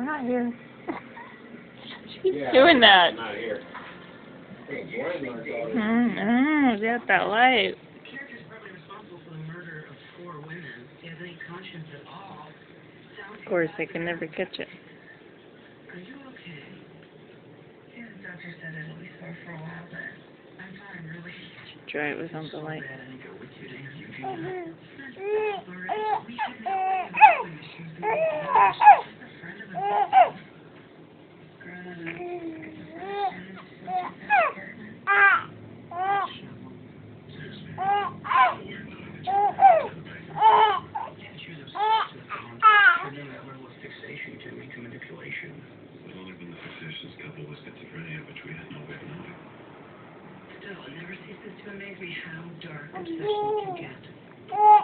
We're not here. She's doing that. I'm not here. Is that that light? The character's probably responsible for the murder of 4 women. If he has any conscience at all. Of course, I can never catch it. Are you okay? Yeah, the doctor said it'll be sore for a while, but I'm fine, really. Try it without the light. Bad, I think go with you to interview Gina. We should know when she's being honest. She's a friend of a fixation can lead to manipulation. Well, only when the fixation's coupled with schizophrenia, which we had no way of knowing. Still, it never ceases to amaze me how dark obsession can get.